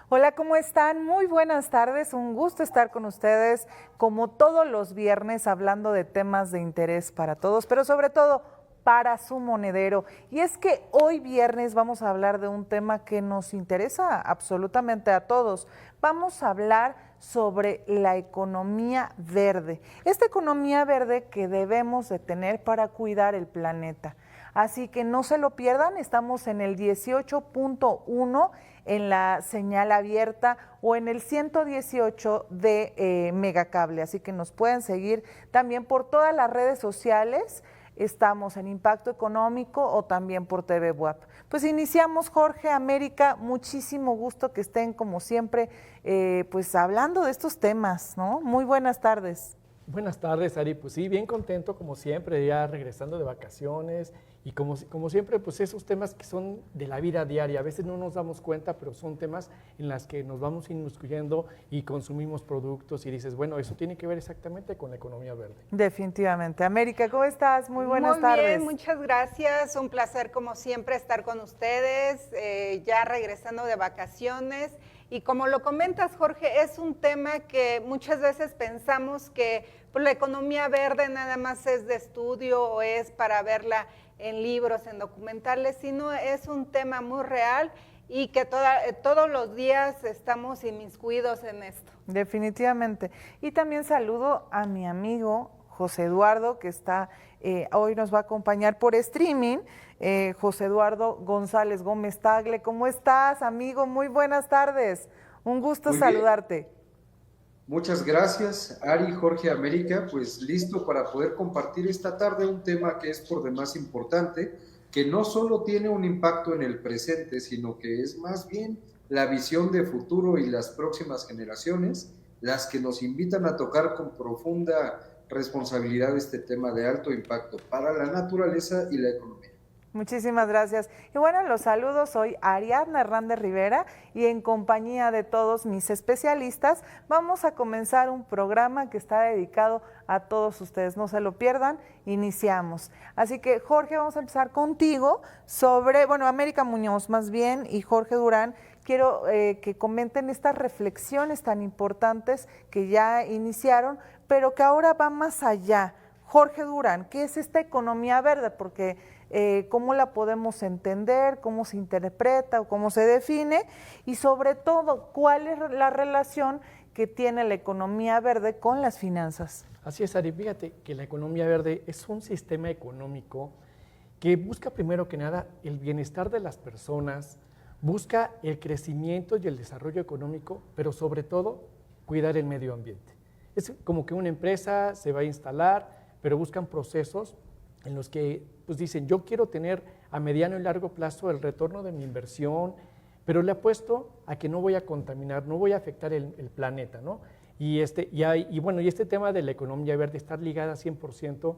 Hola, ¿cómo están? Muy buenas tardes, un gusto estar con ustedes como todos los viernes hablando de temas de interés para todos, pero sobre todo para su monedero. Y es que hoy viernes vamos a hablar de un tema que nos interesa absolutamente a todos. Vamos a hablar sobre la economía verde. Esta economía verde que debemos de tener para cuidar el planeta. Así que no se lo pierdan, estamos en el 18.1 en la señal abierta o en el 118 de Megacable, así que nos pueden seguir también por todas las redes sociales. Estamos en Impacto Económico o también por TV WAP. Pues iniciamos, Jorge, América, muchísimo gusto que estén como siempre pues hablando de estos temas, ¿no? Muy buenas tardes. Buenas tardes, Ari. Pues sí, bien contento como siempre, ya regresando de vacaciones y como siempre, pues esos temas que son de la vida diaria. A veces no nos damos cuenta, pero son temas en los que nos vamos inmiscuyendo y consumimos productos y dices, bueno, eso tiene que ver exactamente con la economía verde. Definitivamente. América, ¿cómo estás? Muy buenas Muy tardes. bien, muchas gracias. Un placer como siempre estar con ustedes, ya regresando de vacaciones. Y como lo comentas, Jorge, es un tema que muchas veces pensamos que pues, la economía verde nada más es de estudio o es para verla en libros, en documentales, sino es un tema muy real y que todos los días estamos inmiscuidos en esto. Definitivamente. Y también saludo a mi amigo José Eduardo, que está hoy nos va a acompañar por streaming. José Eduardo González Gómez Tagle, ¿cómo estás, amigo? Muy buenas tardes. Un gusto Muy bien, saludarte. muchas gracias, Ari, Jorge, América, pues listo para poder compartir esta tarde un tema que es por demás importante, que no solo tiene un impacto en el presente, sino que es más bien la visión de futuro y las próximas generaciones, las que nos invitan a tocar con profunda responsabilidad este tema de alto impacto para la naturaleza y la economía. Muchísimas gracias. Y bueno, los saludos, soy Ariadna Hernández Rivera y en compañía de todos mis especialistas vamos a comenzar un programa que está dedicado a todos ustedes. No se lo pierdan, iniciamos. Así que Jorge, vamos a empezar contigo sobre, bueno, América Muñoz más bien y Jorge Durán. Quiero que comenten estas reflexiones tan importantes que ya iniciaron, pero que ahora va más allá. Jorge Durán, ¿qué es esta economía verde? Porque cómo la podemos entender, cómo se interpreta o cómo se define y sobre todo, cuál es la relación que tiene la economía verde con las finanzas. Así es, Ari. Fíjate que la economía verde es un sistema económico que busca primero que nada el bienestar de las personas, busca el crecimiento y el desarrollo económico, pero sobre todo cuidar el medio ambiente. Es como que una empresa se va a instalar, pero buscan procesos en los que pues dicen, yo quiero tener a mediano y largo plazo el retorno de mi inversión, pero le apuesto a que no voy a contaminar, no voy a afectar el planeta, ¿no? Y este tema de la economía verde está ligada 100%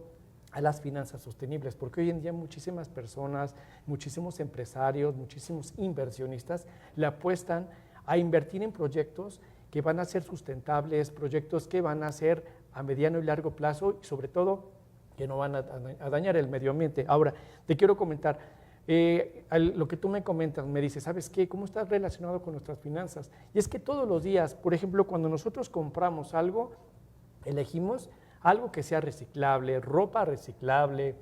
a las finanzas sostenibles, porque hoy en día muchísimas personas, muchísimos empresarios, muchísimos inversionistas le apuestan a invertir en proyectos que van a ser sustentables, proyectos que van a ser a mediano y largo plazo y sobre todo que no van a dañar el medio ambiente. Ahora, te quiero comentar, lo que tú me comentas, me dices, ¿sabes qué? ¿Cómo estás relacionado con nuestras finanzas? Y es que todos los días, por ejemplo, cuando nosotros compramos algo, elegimos algo que sea reciclable, ropa reciclable,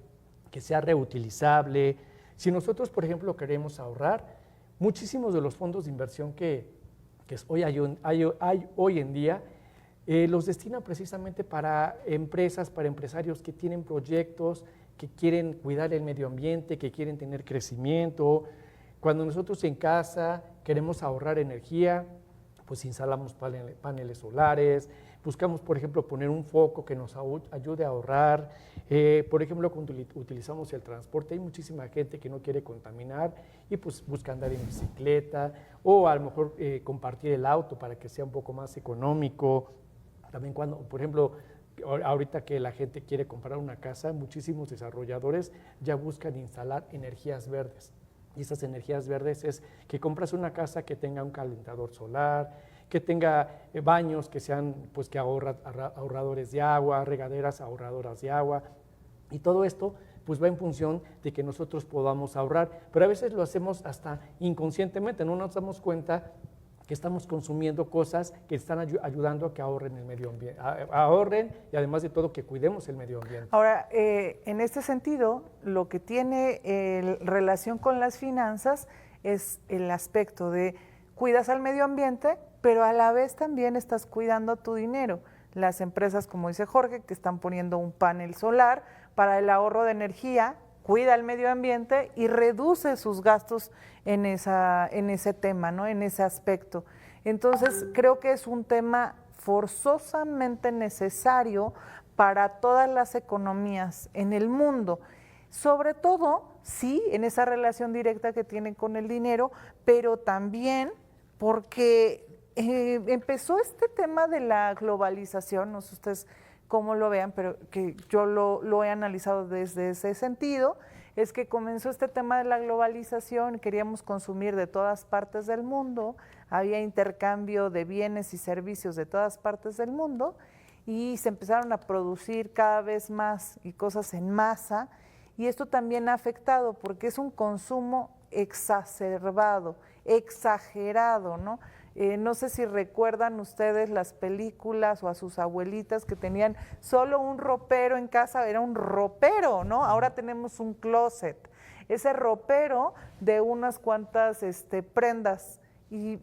que sea reutilizable. Si nosotros, por ejemplo, queremos ahorrar, muchísimos de los fondos de inversión que hay hoy en día, los destinan precisamente para empresas, para empresarios que tienen proyectos, que quieren cuidar el medio ambiente, que quieren tener crecimiento. Cuando nosotros en casa queremos ahorrar energía, pues instalamos paneles solares, buscamos, por ejemplo, poner un foco que nos ayude a ahorrar. Por ejemplo, cuando utilizamos el transporte, hay muchísima gente que no quiere contaminar y pues busca andar en bicicleta o a lo mejor compartir el auto para que sea un poco más económico. También cuando, por ejemplo, ahorita que la gente quiere comprar una casa, muchísimos desarrolladores ya buscan instalar energías verdes. Y esas energías verdes es que compras una casa que tenga un calentador solar, que tenga baños que sean pues que ahorradores de agua, regaderas ahorradoras de agua. Y todo esto pues va en función de que nosotros podamos ahorrar, pero a veces lo hacemos hasta inconscientemente, no nos damos cuenta que estamos consumiendo cosas que están ayudando a que ahorren el medio ambiente, ahorren y además de todo que cuidemos el medio ambiente. Ahora, en este sentido, lo que tiene relación con las finanzas es el aspecto de cuidas al medio ambiente, pero a la vez también estás cuidando tu dinero. Las empresas, como dice Jorge, que están poniendo un panel solar para el ahorro de energía, cuida el medio ambiente y reduce sus gastos en ese tema, ¿no? En ese aspecto. Entonces, creo que es un tema forzosamente necesario para todas las economías en el mundo, sobre todo, sí, en esa relación directa que tienen con el dinero, pero también porque empezó este tema de la globalización, no sé ustedes cómo lo vean, pero que yo lo he analizado desde ese sentido, es que comenzó este tema de la globalización, queríamos consumir de todas partes del mundo, había intercambio de bienes y servicios de todas partes del mundo y se empezaron a producir cada vez más y cosas en masa, y esto también ha afectado porque es un consumo exacerbado, exagerado, ¿no? No sé si recuerdan ustedes las películas o a sus abuelitas que tenían solo un ropero en casa, era un ropero, ¿no? Ahora tenemos un closet, ese ropero de unas cuantas prendas y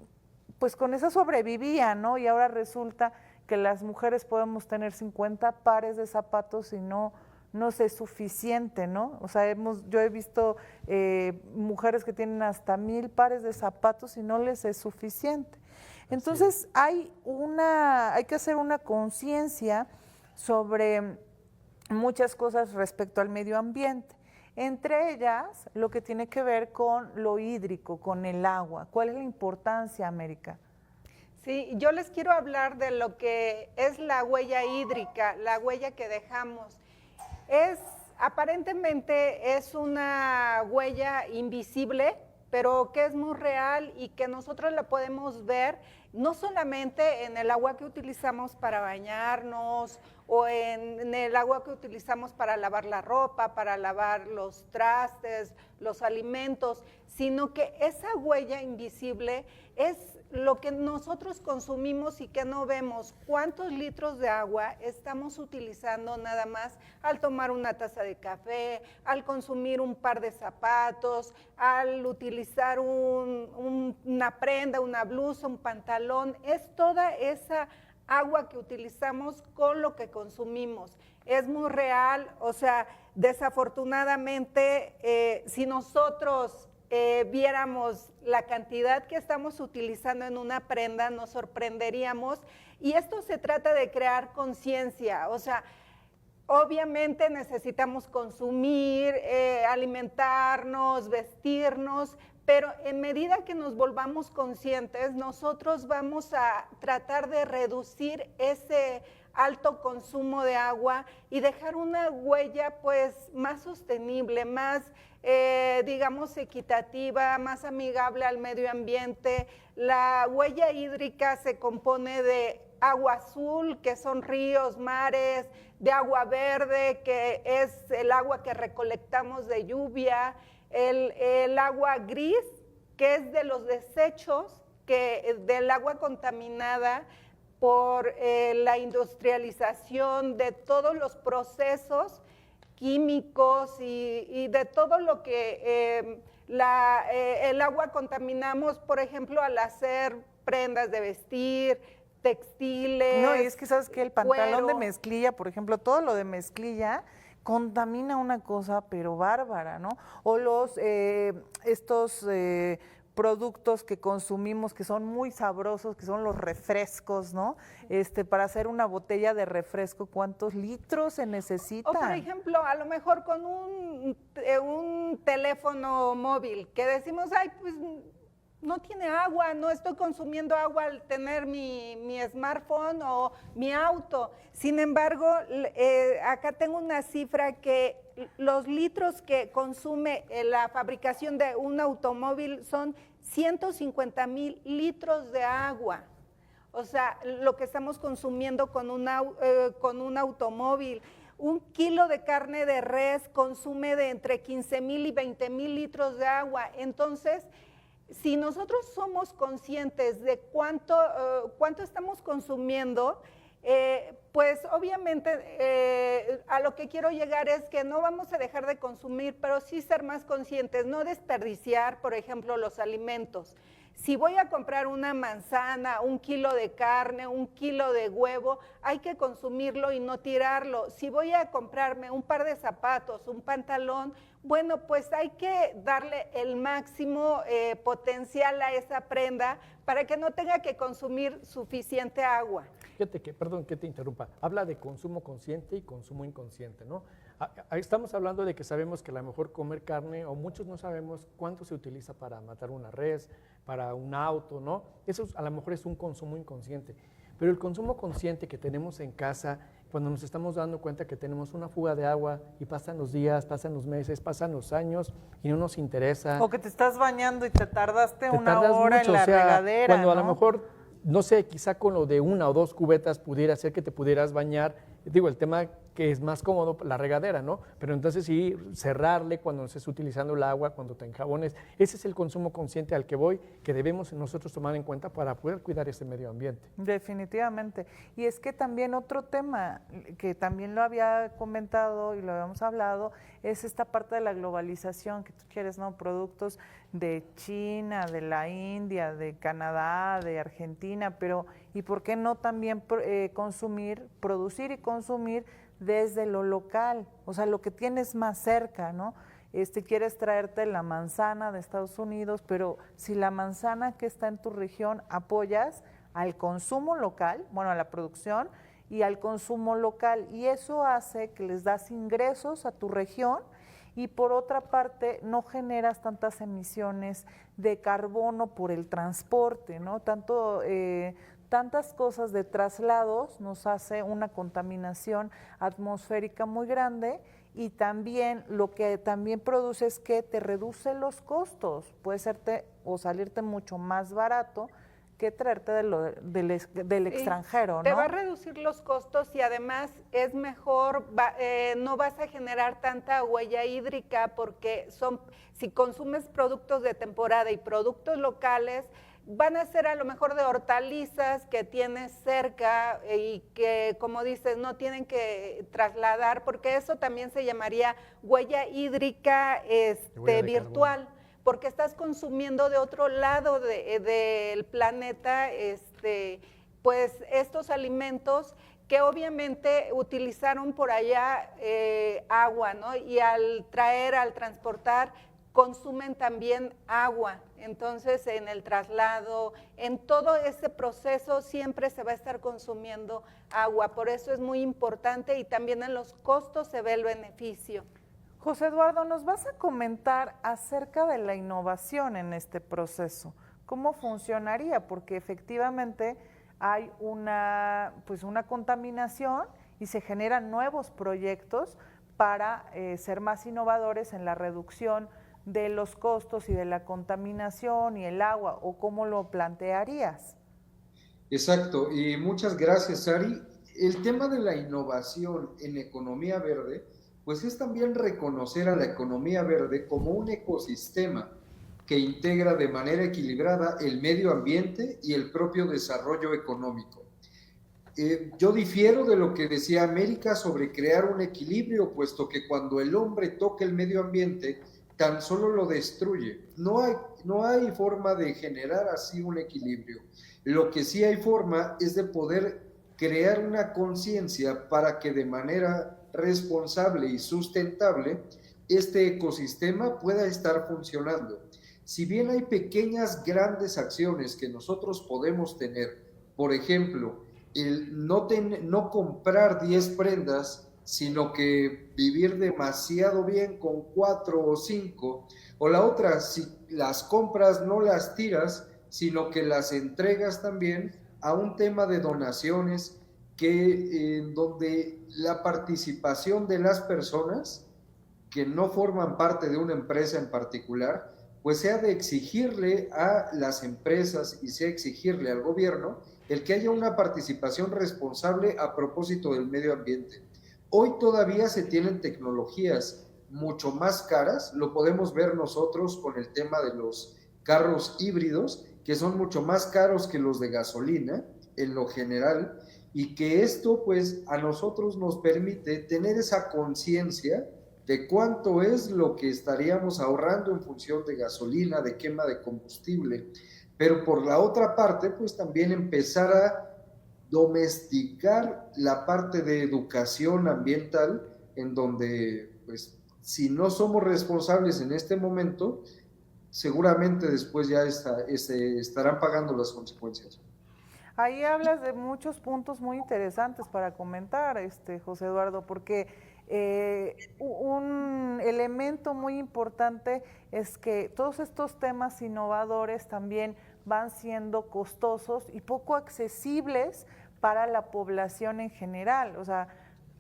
pues con eso sobrevivía, ¿no? Y ahora resulta que las mujeres podemos tener 50 pares de zapatos y no es suficiente, ¿no? O sea, yo he visto mujeres que tienen hasta 1000 pares de zapatos y no les es suficiente. Entonces, hay que hacer una conciencia sobre muchas cosas respecto al medio ambiente. Entre ellas, lo que tiene que ver con lo hídrico, con el agua. ¿Cuál es la importancia, América? Sí, yo les quiero hablar de lo que es la huella hídrica, la huella que dejamos. Aparentemente es una huella invisible, pero que es muy real y que nosotros la podemos ver no solamente en el agua que utilizamos para bañarnos o en el agua que utilizamos para lavar la ropa, para lavar los trastes, los alimentos, sino que esa huella invisible es lo que nosotros consumimos y que no vemos. ¿Cuántos litros de agua estamos utilizando nada más al tomar una taza de café, al consumir un par de zapatos, al utilizar una prenda, una blusa, un pantalón? Es toda esa agua que utilizamos con lo que consumimos. Es muy real, o sea, desafortunadamente, si nosotros viéramos la cantidad que estamos utilizando en una prenda, nos sorprenderíamos. Y esto se trata de crear conciencia, o sea, obviamente necesitamos consumir, alimentarnos, vestirnos, pero en medida que nos volvamos conscientes, nosotros vamos a tratar de reducir ese alto consumo de agua y dejar una huella pues más sostenible, más digamos equitativa, más amigable al medio ambiente. La huella hídrica se compone de agua azul, que son ríos, mares, de agua verde, que es el agua que recolectamos de lluvia, el agua gris, que es de los desechos, del agua contaminada por la industrialización de todos los procesos químicos y de todo lo que el agua contaminamos, por ejemplo, al hacer prendas de vestir, textiles. No, y es que sabes que el pantalón cuero. de mezclilla, por ejemplo, todo lo de mezclilla contamina una cosa pero bárbara, ¿no? O estos productos que consumimos que son muy sabrosos, que son los refrescos, ¿no? Para hacer una botella de refresco, ¿cuántos litros se necesitan? O por ejemplo, a lo mejor con un teléfono móvil, que decimos, ay, pues no tiene agua, no estoy consumiendo agua al tener mi smartphone o mi auto. Sin embargo, acá tengo una cifra que los litros que consume la fabricación de un automóvil son 150,000 litros de agua. O sea, lo que estamos consumiendo con un automóvil. 1 kilo de carne de res consume de entre 15,000 y 20,000 litros de agua. Entonces, si nosotros somos conscientes de cuánto estamos consumiendo, pues obviamente a lo que quiero llegar es que no vamos a dejar de consumir, pero sí ser más conscientes, no desperdiciar, por ejemplo, los alimentos. Si voy a comprar una manzana, 1 kilo de carne, 1 kilo de huevo, hay que consumirlo y no tirarlo. Si voy a comprarme un par de zapatos, un pantalón, bueno, pues hay que darle el máximo potencial a esa prenda para que no tenga que consumir suficiente agua. Fíjate que, perdón que te interrumpa, habla de consumo consciente y consumo inconsciente, ¿no? Estamos hablando de que sabemos que a lo mejor comer carne, o muchos no sabemos cuánto se utiliza para matar una res, para un auto, ¿no? Eso a lo mejor es un consumo inconsciente. Pero el consumo consciente que tenemos en casa, cuando nos estamos dando cuenta que tenemos una fuga de agua y pasan los días, pasan los meses, pasan los años y no nos interesa. O que te estás bañando y te tardaste una hora mucho, en la o sea, regadera, cuando ¿no? a lo mejor, no sé, quizá con lo de 1 o 2 cubetas pudiera ser que te pudieras bañar. Digo, el tema que es más cómodo, la regadera, ¿no? Pero entonces sí, cerrarle cuando estés utilizando el agua, cuando te enjabones. Ese es el consumo consciente al que voy, que debemos nosotros tomar en cuenta para poder cuidar ese medio ambiente. Definitivamente. Y es que también otro tema que también lo había comentado y lo habíamos hablado, es esta parte de la globalización que tú quieres, ¿no? Productos de China, de la India, de Canadá, de Argentina, pero ¿y por qué no también producir y consumir desde lo local? O sea, lo que tienes más cerca, ¿no? Quieres traerte la manzana de Estados Unidos, pero si la manzana que está en tu región apoyas al consumo local, bueno, a la producción y al consumo local, y eso hace que les das ingresos a tu región y por otra parte no generas tantas emisiones de carbono por el transporte, ¿no? Tantas cosas de traslados nos hace una contaminación atmosférica muy grande y también lo que también produce es que te reduce los costos, puede serte o salirte mucho más barato que traerte del extranjero, ¿no? Te va a reducir los costos y además es mejor, no vas a generar tanta huella hídrica porque si consumes productos de temporada y productos locales, van a ser a lo mejor de hortalizas que tienes cerca y que, como dices, no tienen que trasladar, porque eso también se llamaría huella hídrica virtual, porque estás consumiendo de otro lado del planeta pues estos alimentos que obviamente utilizaron por allá agua, ¿no? Y al transportar, consumen también agua. Entonces, en el traslado, en todo ese proceso siempre se va a estar consumiendo agua. Por eso es muy importante y también en los costos se ve el beneficio. José Eduardo, nos vas a comentar acerca de la innovación en este proceso. ¿Cómo funcionaría? Porque efectivamente hay una contaminación y se generan nuevos proyectos para ser más innovadores en la reducción de los costos y de la contaminación y el agua, ¿o cómo lo plantearías? Exacto, y muchas gracias, Ari. El tema de la innovación en economía verde, pues es también reconocer a la economía verde como un ecosistema que integra de manera equilibrada el medio ambiente y el propio desarrollo económico. Yo difiero de lo que decía América sobre crear un equilibrio, puesto que cuando el hombre toca el medio ambiente, tan solo lo destruye. No hay forma de generar así un equilibrio. Lo que sí hay forma es de poder crear una conciencia para que de manera responsable y sustentable este ecosistema pueda estar funcionando. Si bien hay pequeñas, grandes acciones que nosotros podemos tener, por ejemplo, el no comprar 10 prendas, sino que vivir demasiado bien con 4 o 5, o la otra, si las compras no las tiras, sino que las entregas también a un tema de donaciones donde la participación de las personas que no forman parte de una empresa en particular, pues sea de exigirle a las empresas y sea exigirle al gobierno el que haya una participación responsable a propósito del medio ambiente. Hoy todavía se tienen tecnologías mucho más caras, lo podemos ver nosotros con el tema de los carros híbridos que son mucho más caros que los de gasolina en lo general, y que esto pues a nosotros nos permite tener esa conciencia de cuánto es lo que estaríamos ahorrando en función de gasolina, de quema de combustible, pero por la otra parte pues también empezar a domesticar la parte de educación ambiental, en donde pues si no somos responsables en este momento, seguramente después ya estarán pagando las consecuencias. Ahí hablas de muchos puntos muy interesantes para comentar, José Eduardo, porque un elemento muy importante es que todos estos temas innovadores también van siendo costosos y poco accesibles para la población en general. O sea,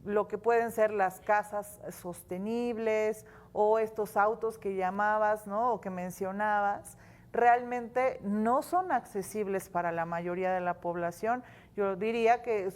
lo que pueden ser las casas sostenibles o estos autos que llamabas, ¿no? O que mencionabas, realmente no son accesibles para la mayoría de la población. Yo diría que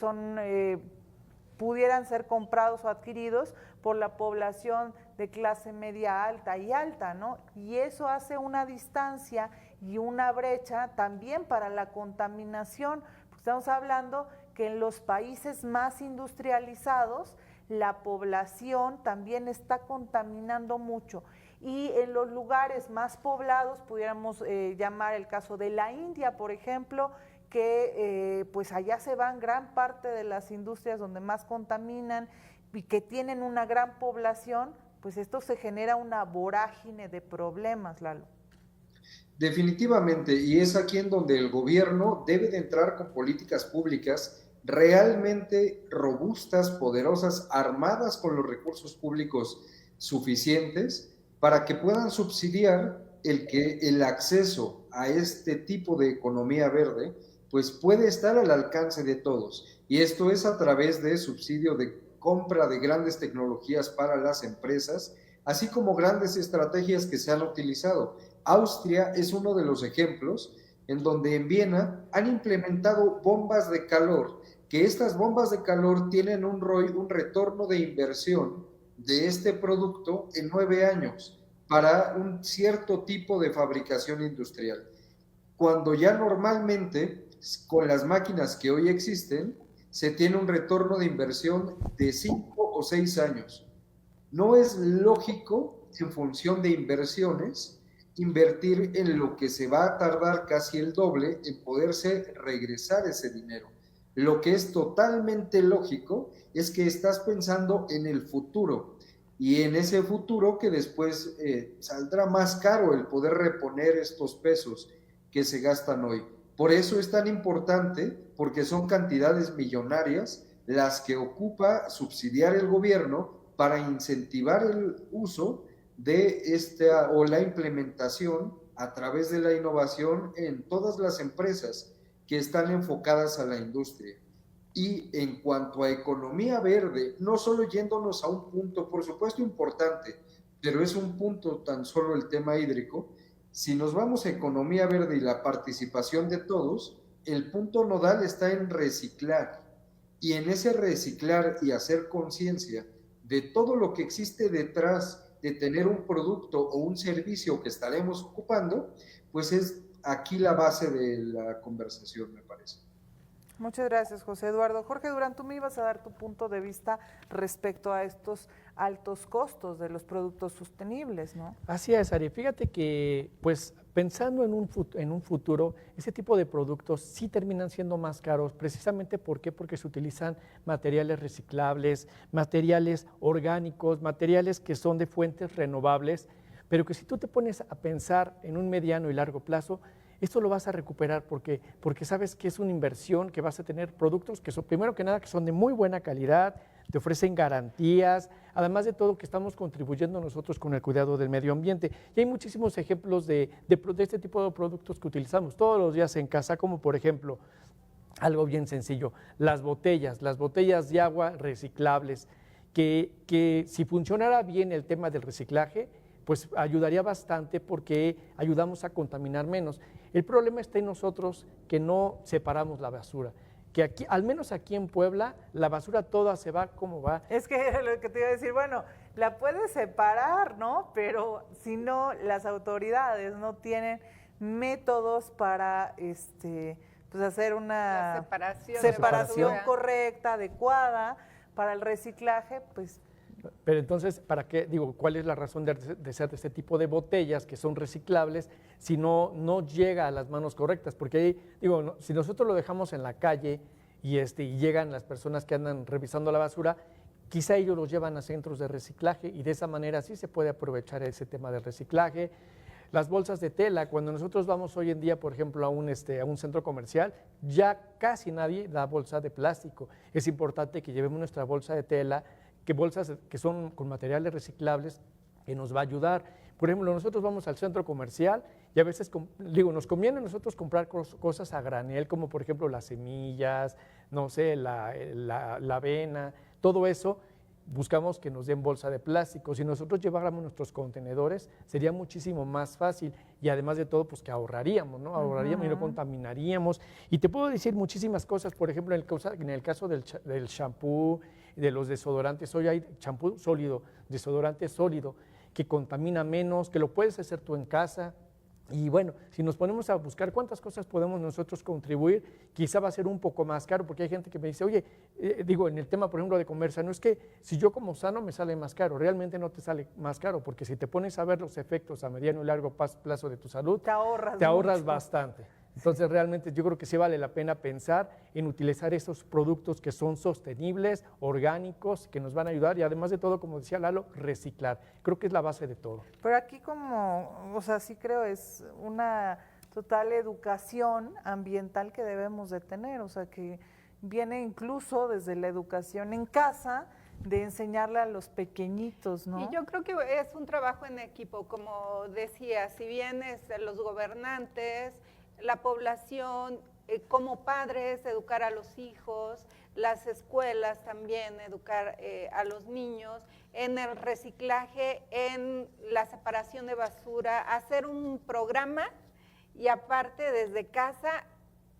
pudieran ser comprados o adquiridos por la población de clase media alta y alta, ¿no? Y eso hace una distancia y una brecha también para la contaminación. Estamos hablando que en los países más industrializados la población también está contaminando mucho. Y en los lugares más poblados, pudiéramos llamar el caso de la India, por ejemplo, que pues allá se van gran parte de las industrias donde más contaminan y que tienen una gran población, pues esto se genera una vorágine de problemas, Lalo. Definitivamente, y es aquí en donde el gobierno debe de entrar con políticas públicas realmente robustas, poderosas, armadas con los recursos públicos suficientes para que puedan subsidiar el acceso a este tipo de economía verde, pues puede estar al alcance de todos. Y esto es a través de subsidio de compra de grandes tecnologías para las empresas, así como grandes estrategias que se han utilizado. Austria es uno de los ejemplos en donde en Viena han implementado bombas de calor, que estas bombas de calor tienen un retorno de inversión de este producto en 9 años para un cierto tipo de fabricación industrial. Cuando ya normalmente, con las máquinas que hoy existen, se tiene un retorno de inversión de 5 o 6 años. No es lógico, en función de inversiones, invertir en lo que se va a tardar casi el doble en poderse regresar ese dinero. Lo que es totalmente lógico es que estás pensando en el futuro, y en ese futuro que después saldrá más caro el poder reponer estos pesos que se gastan hoy. Por eso es tan importante, porque son cantidades millonarias las que ocupa subsidiar el gobierno para incentivar el uso de esta o la implementación a través de la innovación en todas las empresas que están enfocadas a la industria. Y en cuanto a economía verde, no solo yéndonos a un punto, por supuesto importante, pero es un punto tan solo el tema hídrico. Si nos vamos a economía verde y la participación de todos, el punto nodal está en reciclar. Y en ese reciclar y hacer conciencia de todo lo que existe detrás de tener un producto o un servicio que estaremos ocupando, pues es aquí la base de la conversación, me parece. Muchas gracias, José Eduardo. Jorge Durán, tú me ibas a dar tu punto de vista respecto a estos altos costos de los productos sostenibles, ¿no? Así es, Ari. Fíjate que, pues, pensando en un futuro, ese tipo de productos sí terminan siendo más caros, precisamente ¿por qué? Porque se utilizan materiales reciclables, materiales orgánicos, materiales que son de fuentes renovables, pero que si tú te pones a pensar en un mediano y largo plazo, esto lo vas a recuperar porque sabes que es una inversión, que vas a tener productos que son, primero que nada, que son de muy buena calidad, te ofrecen garantías, además de todo que estamos contribuyendo nosotros con el cuidado del medio ambiente. Y hay muchísimos ejemplos de este tipo de productos que utilizamos todos los días en casa, como por ejemplo, algo bien sencillo, las botellas de agua reciclables, que si funcionara bien el tema del reciclaje, pues ayudaría bastante porque ayudamos a contaminar menos. El problema está en nosotros que no separamos la basura, que aquí, al menos aquí en Puebla, la basura toda se va como va. Es que lo que te iba a decir, bueno, la puedes separar, ¿no? Pero si no, las autoridades no tienen métodos para pues hacer La una separación. separación basura. correcta, adecuada para el reciclaje, pues Pero entonces, ¿para qué? Digo, ¿cuál es la razón de ser de este tipo de botellas que son reciclables si no llega a las manos correctas? Porque ahí, digo, si nosotros lo dejamos en la calle y llegan las personas que andan revisando la basura, quizá ellos los llevan a centros de reciclaje y de esa manera sí se puede aprovechar ese tema del reciclaje. Las bolsas de tela, cuando nosotros vamos hoy en día, por ejemplo, a un centro comercial, ya casi nadie da bolsa de plástico. Es importante que llevemos nuestra bolsa de tela, que bolsas que son con materiales reciclables, que nos va a ayudar. Por ejemplo, nosotros vamos al centro comercial y a veces, nos conviene a nosotros comprar cosas a granel, como por ejemplo las semillas, no sé, la avena, todo eso. Buscamos que nos den bolsa de plástico. Si nosotros lleváramos nuestros contenedores, sería muchísimo más fácil y además de todo, pues que ahorraríamos, ¿no? Ahorraríamos y no contaminaríamos. Y te puedo decir muchísimas cosas, por ejemplo, en el caso del shampoo, de los desodorantes, hoy hay champú sólido, desodorante sólido, que contamina menos, que lo puedes hacer tú en casa. Y bueno, si nos ponemos a buscar cuántas cosas podemos nosotros contribuir, quizá va a ser un poco más caro, porque hay gente que me dice, oye, en el tema, por ejemplo, de comer sano, es que si yo como sano me sale más caro. Realmente no te sale más caro, porque si te pones a ver los efectos a mediano y largo plazo de tu salud, te ahorras mucho. bastante. Entonces, realmente yo creo que sí vale la pena pensar en utilizar esos productos que son sostenibles, orgánicos, que nos van a ayudar y además de todo, como decía Lalo, reciclar. Creo que es la base de todo. Pero aquí sí creo es una total educación ambiental que debemos de tener, o sea, que viene incluso desde la educación en casa, de enseñarle a los pequeñitos, ¿no? Y yo creo que es un trabajo en equipo, como decía, si bien los gobernantes, la población, como padres, educar a los hijos, las escuelas también, educar a los niños, en el reciclaje, en la separación de basura, hacer un programa y aparte desde casa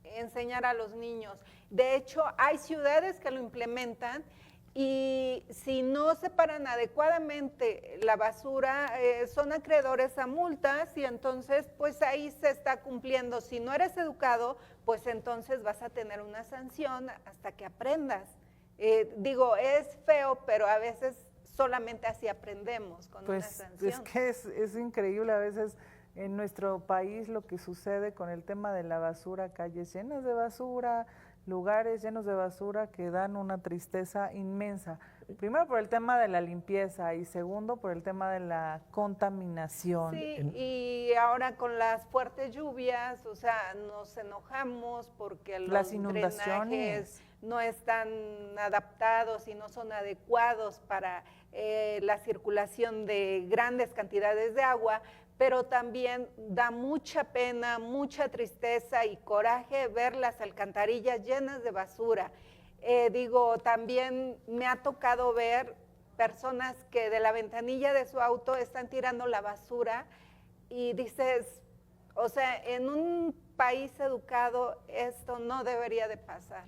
enseñar a los niños. De hecho, hay ciudades que lo implementan y si no separan adecuadamente la basura, son acreedores a multas y entonces pues ahí se está cumpliendo. Si no eres educado, pues entonces vas a tener una sanción hasta que aprendas. Es feo, pero a veces solamente así aprendemos, con una sanción. Es que es increíble a veces en nuestro país lo que sucede con el tema de la basura, calles llenas de basura, lugares llenos de basura que dan una tristeza inmensa. Primero por el tema de la limpieza y segundo por el tema de la contaminación. Sí, y ahora con las fuertes lluvias, o sea, nos enojamos porque las los inundaciones drenajes no están adaptados y no son adecuados para la circulación de grandes cantidades de agua, pero también da mucha pena, mucha tristeza y coraje ver las alcantarillas llenas de basura. También me ha tocado ver personas que de la ventanilla de su auto están tirando la basura y dices, o sea, en un país educado esto no debería de pasar.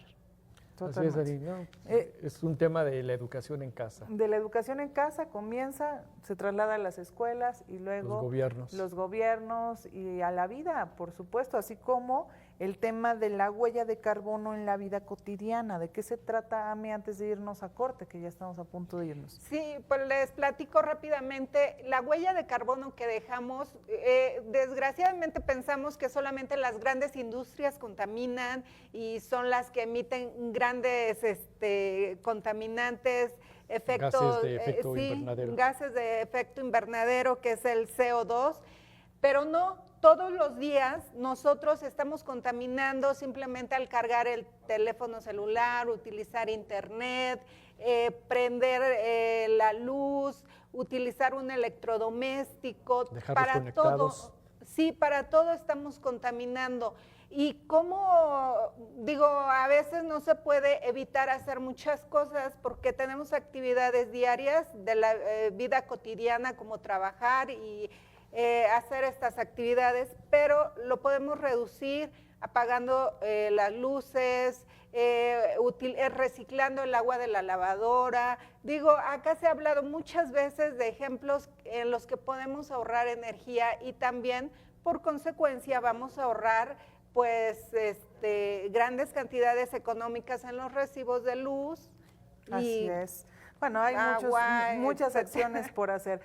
Así es, Ari, ¿no? Es un tema de la educación en casa. De la educación en casa comienza, se traslada a las escuelas y luego los gobiernos y a la vida, por supuesto, así como el tema de la huella de carbono en la vida cotidiana. ¿De qué se trata, Ame, antes de irnos a corte, que ya estamos a punto de irnos? Sí, pues les platico rápidamente. La huella de carbono que dejamos, desgraciadamente pensamos que solamente las grandes industrias contaminan y son las que emiten grandes contaminantes, gases de efecto invernadero. Gases de efecto invernadero, que es el CO2, pero no. Todos los días nosotros estamos contaminando simplemente al cargar el teléfono celular, utilizar internet, prender la luz, utilizar un electrodoméstico. Dejarlos para conectados. todo. Sí, para todo estamos contaminando. Y como a veces no se puede evitar hacer muchas cosas porque tenemos actividades diarias de la vida cotidiana como trabajar y hacer estas actividades, pero lo podemos reducir apagando las luces, reciclando el agua de la lavadora. Acá se ha hablado muchas veces de ejemplos en los que podemos ahorrar energía y también por consecuencia vamos a ahorrar pues grandes cantidades económicas en los recibos de luz. Así es. Bueno, hay muchas acciones por hacer.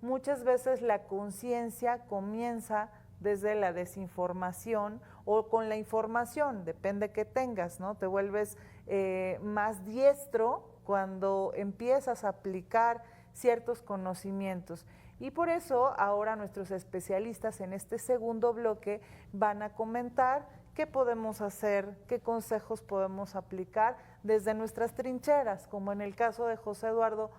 Muchas veces la conciencia comienza desde la desinformación o con la información, depende que tengas, ¿no? Te vuelves más diestro cuando empiezas a aplicar ciertos conocimientos. Y por eso ahora nuestros especialistas en este segundo bloque van a comentar qué podemos hacer, qué consejos podemos aplicar desde nuestras trincheras, como en el caso de José Eduardo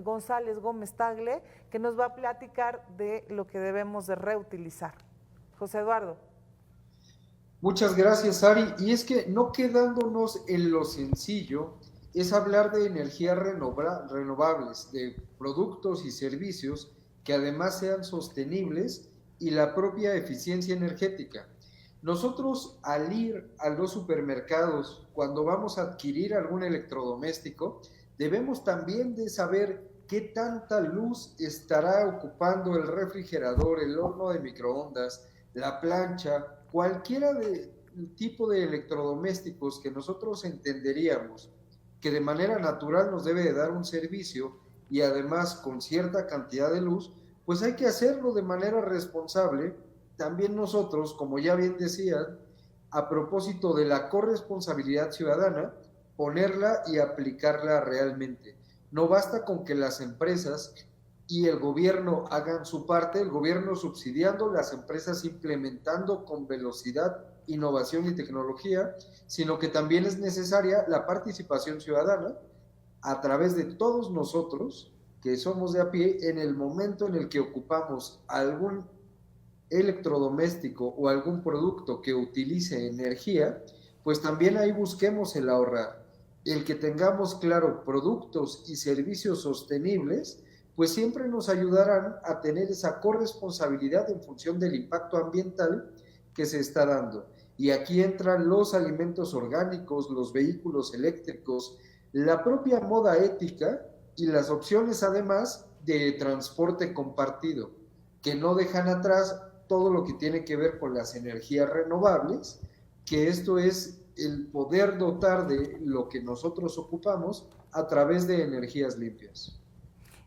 González Gómez Tagle, que nos va a platicar de lo que debemos de reutilizar. José Eduardo. Muchas gracias, Ari. Y es que no quedándonos en lo sencillo, es hablar de energías renovables, de productos y servicios que además sean sostenibles y la propia eficiencia energética. Nosotros al ir a los supermercados, cuando vamos a adquirir algún electrodoméstico, debemos también de saber qué tanta luz estará ocupando el refrigerador, el horno de microondas, la plancha, cualquiera de tipo de electrodomésticos que nosotros entenderíamos que de manera natural nos debe de dar un servicio y además con cierta cantidad de luz, pues hay que hacerlo de manera responsable. También nosotros, como ya bien decían, a propósito de la corresponsabilidad ciudadana, ponerla y aplicarla realmente. No basta con que las empresas y el gobierno hagan su parte, el gobierno subsidiando, las empresas implementando con velocidad innovación y tecnología, sino que también es necesaria la participación ciudadana a través de todos nosotros que somos de a pie en el momento en el que ocupamos algún electrodoméstico o algún producto que utilice energía, pues también ahí busquemos el ahorrar. El que tengamos claro productos y servicios sostenibles, pues siempre nos ayudarán a tener esa corresponsabilidad en función del impacto ambiental que se está dando. Y aquí entran los alimentos orgánicos, los vehículos eléctricos, la propia moda ética y las opciones además de transporte compartido, que no dejan atrás todo lo que tiene que ver con las energías renovables, que esto es el poder dotar de lo que nosotros ocupamos a través de energías limpias.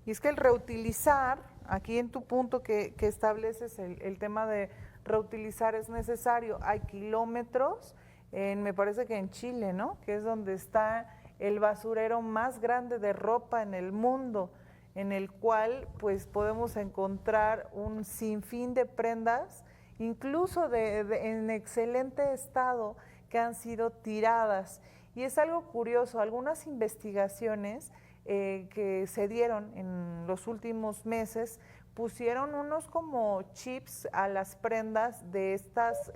Y es que el reutilizar, aquí en tu punto que estableces el tema de reutilizar es necesario. Hay kilómetros, me parece que en Chile, ¿no? Que es donde está el basurero más grande de ropa en el mundo, en el cual pues podemos encontrar un sinfín de prendas, incluso en excelente estado, que han sido tiradas. Y es algo curioso, algunas investigaciones que se dieron en los últimos meses pusieron unos como chips a las prendas de estas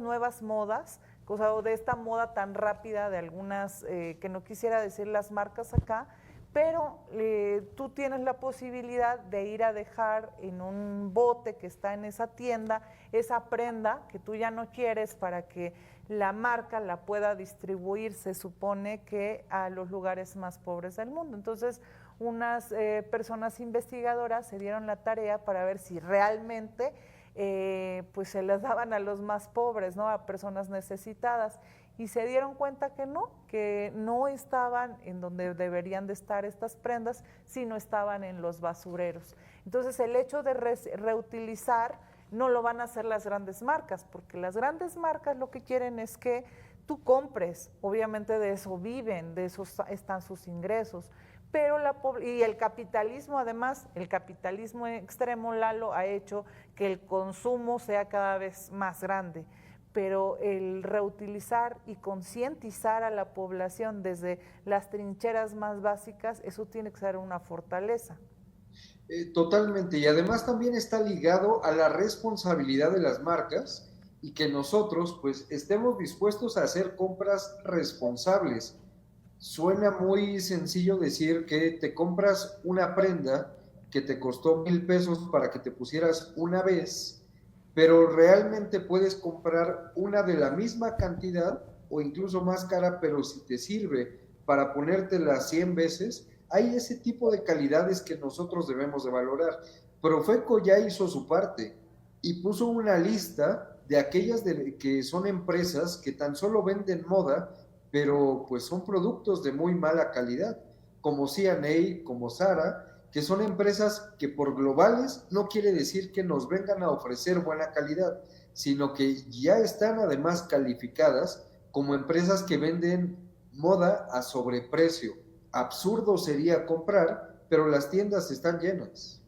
nuevas modas, o de esta moda tan rápida de algunas, que no quisiera decir las marcas acá, pero tú tienes la posibilidad de ir a dejar en un bote que está en esa tienda esa prenda que tú ya no quieres para que la marca la pueda distribuir, se supone que a los lugares más pobres del mundo. Entonces, unas personas investigadoras se dieron la tarea para ver si realmente pues se las daban a los más pobres, ¿no? A personas necesitadas, y se dieron cuenta que no estaban en donde deberían de estar estas prendas, sino estaban en los basureros. Entonces, el hecho de reutilizar no lo van a hacer las grandes marcas, porque las grandes marcas lo que quieren es que tú compres, obviamente de eso viven, de eso están sus ingresos, pero y el capitalismo, además, el capitalismo extremo, Lalo, ha hecho que el consumo sea cada vez más grande, pero el reutilizar y concientizar a la población desde las trincheras más básicas, eso tiene que ser una fortaleza. Totalmente, y además también está ligado a la responsabilidad de las marcas y que nosotros pues estemos dispuestos a hacer compras responsables. Suena muy sencillo decir que te compras una prenda que te costó 1,000 pesos para que te pusieras una vez, pero realmente puedes comprar una de la misma cantidad o incluso más cara, pero si te sirve para ponértela 100 veces, hay ese tipo de calidades que nosotros debemos de valorar. Profeco ya hizo su parte y puso una lista de aquellas que son empresas que tan solo venden moda, pero pues son productos de muy mala calidad, como C&A, como Zara, que son empresas que por globales no quiere decir que nos vengan a ofrecer buena calidad, sino que ya están además calificadas como empresas que venden moda a sobreprecio. Absurdo sería comprar, pero las tiendas están llenas.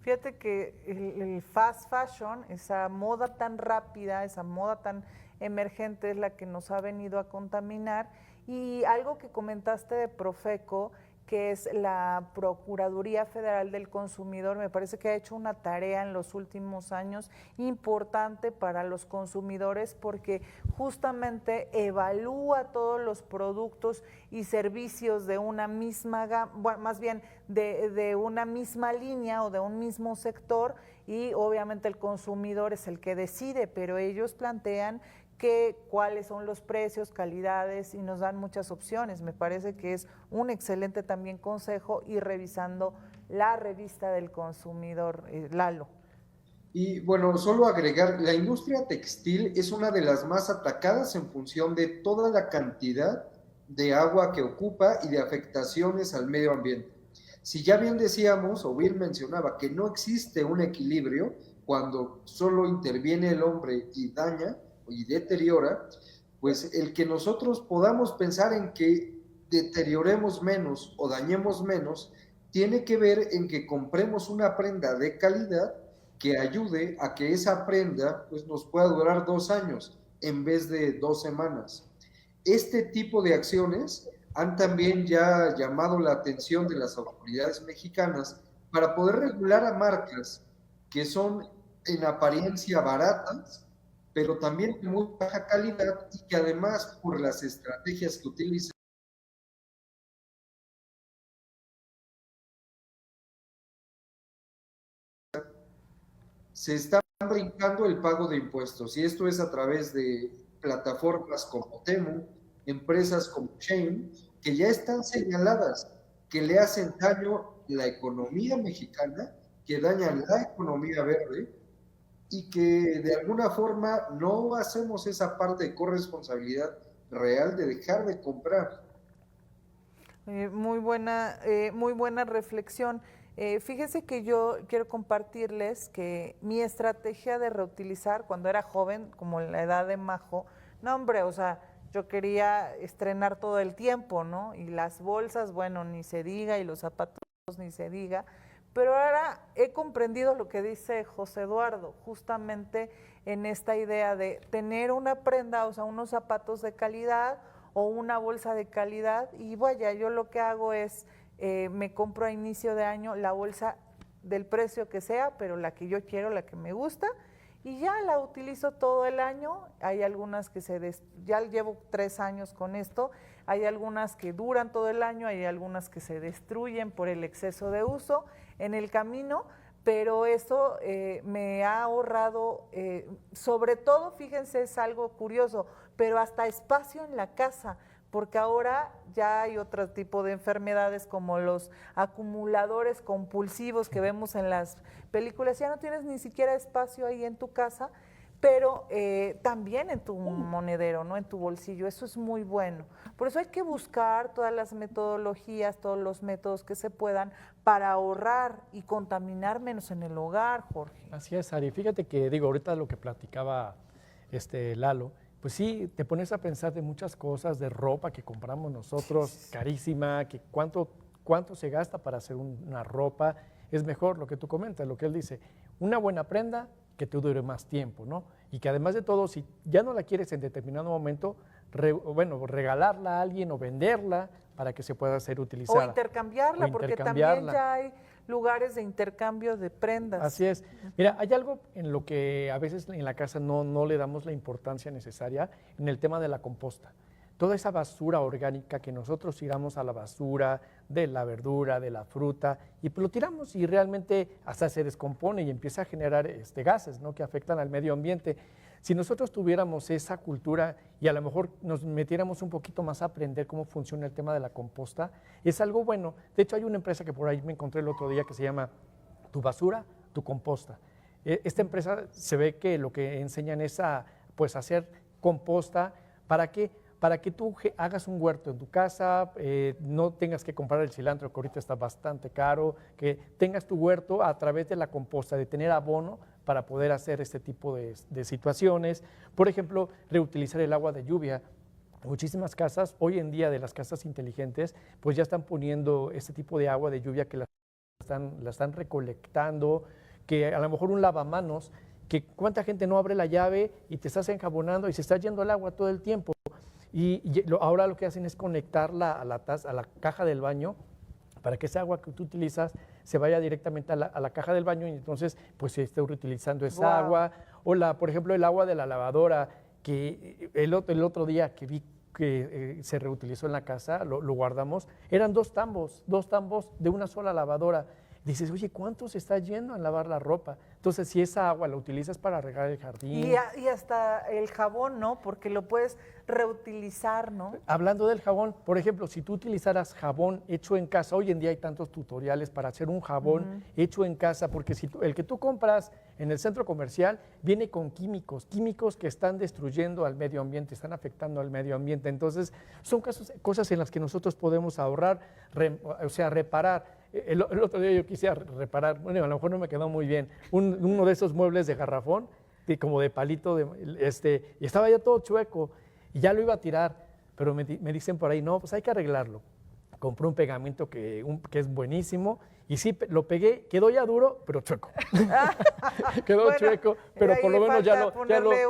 Fíjate que el fast fashion, esa moda tan rápida, esa moda tan emergente es la que nos ha venido a contaminar. Y algo que comentaste de Profeco, que es la Procuraduría Federal del Consumidor, me parece que ha hecho una tarea en los últimos años importante para los consumidores porque justamente evalúa todos los productos y servicios de una misma gama, bueno, más bien de una misma línea o de un mismo sector, y obviamente el consumidor es el que decide, pero ellos plantean cuáles son los precios, calidades, y nos dan muchas opciones. Me parece que es un excelente también consejo ir revisando la revista del consumidor, Lalo. Y bueno, solo agregar, la industria textil es una de las más atacadas en función de toda la cantidad de agua que ocupa y de afectaciones al medio ambiente. Si ya bien decíamos, o bien mencionaba, que no existe un equilibrio cuando solo interviene el hombre y daña y deteriora, pues el que nosotros podamos pensar en que deterioremos menos o dañemos menos, tiene que ver en que compremos una prenda de calidad que ayude a que esa prenda pues, nos pueda durar 2 años en vez de 2 semanas. Este tipo de acciones han también ya llamado la atención de las autoridades mexicanas para poder regular a marcas que son en apariencia baratas, pero también de muy baja calidad y que además por las estrategias que utilizan se están brincando el pago de impuestos, y esto es a través de plataformas como Temu, empresas como Shein, que ya están señaladas que le hacen daño a la economía mexicana, que dañan la economía verde y que de alguna forma no hacemos esa parte de corresponsabilidad real de dejar de comprar. Muy buena reflexión. Fíjese que yo quiero compartirles que mi estrategia de reutilizar cuando era joven, como en la edad de Majo, no hombre, o sea, yo quería estrenar todo el tiempo, ¿no? Y las bolsas, bueno, ni se diga, y los zapatos ni se diga, pero ahora he comprendido lo que dice José Eduardo, justamente en esta idea de tener una prenda, o sea, unos zapatos de calidad o una bolsa de calidad, y vaya, yo lo que hago es me compro a inicio de año la bolsa del precio que sea, pero la que yo quiero, la que me gusta, y ya la utilizo todo el año. Hay algunas que ya llevo 3 años con esto, hay algunas que duran todo el año, hay algunas que se destruyen por el exceso de uso en el camino, pero eso me ha ahorrado, sobre todo, fíjense, es algo curioso, pero hasta espacio en la casa, porque ahora ya hay otro tipo de enfermedades como los acumuladores compulsivos que vemos en las películas. Ya no tienes ni siquiera espacio ahí en tu casa, pero también en tu monedero, ¿no? En tu bolsillo. Eso es muy bueno. Por eso hay que buscar todas las metodologías, todos los métodos que se puedan para ahorrar y contaminar menos en el hogar, Jorge. Así es, Ari. Fíjate que, digo, ahorita lo que platicaba Lalo, pues sí, te pones a pensar de muchas cosas, de ropa que compramos nosotros, carísima, que cuánto se gasta para hacer una ropa. Es mejor lo que tú comentas, lo que él dice, una buena prenda que te dure más tiempo, ¿no? Y que además de todo, si ya no la quieres en determinado momento, regalarla a alguien o venderla para que se pueda ser utilizada. O intercambiarla, porque también ya hay lugares de intercambio de prendas. Así es. Mira, hay algo en lo que a veces en la casa no le damos la importancia necesaria en el tema de la composta. Toda esa basura orgánica que nosotros tiramos a la basura, de la verdura, de la fruta, y pues lo tiramos y realmente hasta se descompone y empieza a generar gases, ¿no?, que afectan al medio ambiente. Si nosotros tuviéramos esa cultura y a lo mejor nos metiéramos un poquito más a aprender cómo funciona el tema de la composta, es algo bueno. De hecho, hay una empresa que por ahí me encontré el otro día que se llama tu basura, tu composta. Esta empresa se ve que lo que enseñan es a pues, hacer composta. ¿Para qué? Para que tú hagas un huerto en tu casa, no tengas que comprar el cilantro, que ahorita está bastante caro, que tengas tu huerto a través de la composta, de tener abono para poder hacer este tipo de situaciones. Por ejemplo, reutilizar el agua de lluvia. Muchísimas casas, hoy en día de las casas inteligentes, pues ya están poniendo este tipo de agua de lluvia que la están recolectando, que a lo mejor un lavamanos, que cuánta gente no abre la llave y te estás enjabonando y se está yendo el agua todo el tiempo. Ahora lo que hacen es conectarla a la caja del baño para que esa agua que tú utilizas se vaya directamente a la caja del baño y entonces pues se esté reutilizando esa agua. O por ejemplo, el agua de la lavadora, que el otro día que vi que se reutilizó en la casa, lo guardamos, eran dos tambos de una sola lavadora. Dices, oye, ¿cuánto se está yendo en lavar la ropa? Entonces, si esa agua la utilizas para regar el jardín. Y hasta el jabón, ¿no? Porque lo puedes reutilizar, ¿no? Hablando del jabón, por ejemplo, si tú utilizaras jabón hecho en casa, hoy en día hay tantos tutoriales para hacer un jabón hecho en casa, porque el que tú compras en el centro comercial viene con químicos que están destruyendo al medio ambiente, están afectando al medio ambiente. Entonces, son cosas en las que nosotros podemos ahorrar, reparar. El otro día yo quise reparar, bueno, a lo mejor no me quedó muy bien, uno de esos muebles de garrafón, como de palito, y estaba ya todo chueco, y ya lo iba a tirar, pero me dicen por ahí, no, pues hay que arreglarlo. Compré un pegamento que es buenísimo, y sí, lo pegué, quedó ya duro, pero chueco. Quedó chueco, pero por lo menos ya lo... ponerle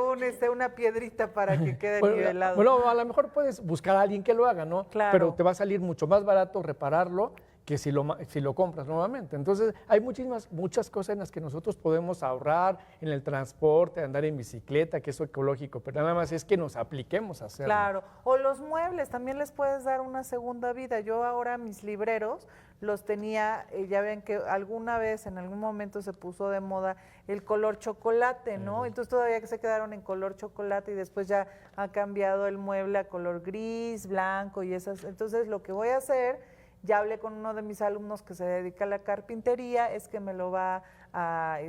una piedrita para que quede nivelado. Bueno, a lo mejor puedes buscar a alguien que lo haga, ¿no? Claro. Pero te va a salir mucho más barato repararlo que si lo compras nuevamente. Entonces, hay muchas cosas en las que nosotros podemos ahorrar, en el transporte, andar en bicicleta, que es ecológico, pero nada más es que nos apliquemos a hacerlo. Claro, o los muebles, también les puedes dar una segunda vida. Yo ahora mis libreros los tenía, ya ven que alguna vez, en algún momento se puso de moda el color chocolate, ¿no? Entonces todavía que se quedaron en color chocolate y después ya ha cambiado el mueble a color gris, blanco y esas. Entonces lo que voy a hacer, ya hablé con uno de mis alumnos que se dedica a la carpintería, es que me lo va a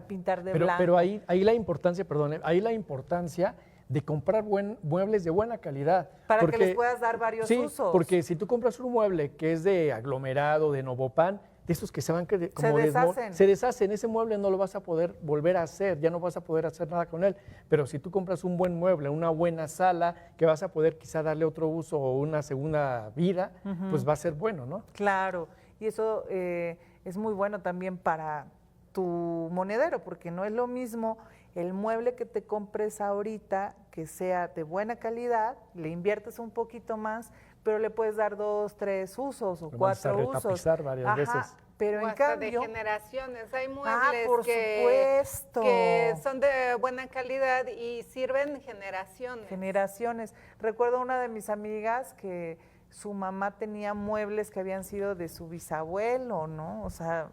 pintar de blanco. Pero ahí la importancia, ahí la importancia de comprar muebles de buena calidad. Para que les puedas dar varios usos. Porque si tú compras un mueble que es de aglomerado, de Novopan, de estos que se van se deshacen, ese mueble no lo vas a poder volver a hacer, ya no vas a poder hacer nada con él. Pero si tú compras un buen mueble, una buena sala, que vas a poder quizá darle otro uso o una segunda vida, pues va a ser bueno, ¿no? Claro, y eso es muy bueno también para tu monedero, porque no es lo mismo el mueble que te compres ahorita, que sea de buena calidad, le inviertes un poquito más, pero le puedes dar 2, 3 usos o 4 usos. Retapizar varias veces. O Pero en hasta cambio, de generaciones. Hay muebles por supuesto, que son de buena calidad y sirven generaciones. Generaciones. Recuerdo una de mis amigas que su mamá tenía muebles que habían sido de su bisabuelo, ¿no? O sea,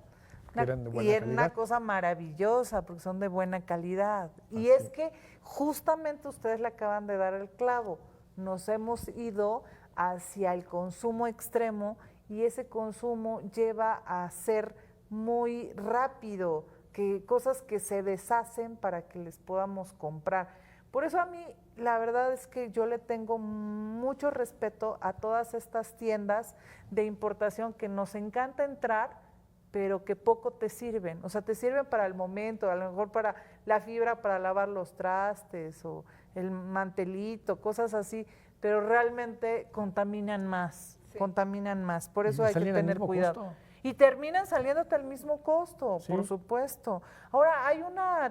era una cosa maravillosa porque son de buena calidad. Y es que justamente ustedes le acaban de dar el clavo. Nos hemos ido hacia el consumo extremo y ese consumo lleva a ser muy rápido, que cosas que se deshacen para que les podamos comprar. Por eso a mí la verdad es que yo le tengo mucho respeto a todas estas tiendas de importación que nos encanta entrar, pero que poco te sirven. O sea, te sirven para el momento, a lo mejor para la fibra para lavar los trastes o el mantelito, cosas así, pero realmente contaminan más, Por eso hay que tener cuidado. Costo. Y terminan saliéndote al mismo costo, por supuesto. Ahora, hay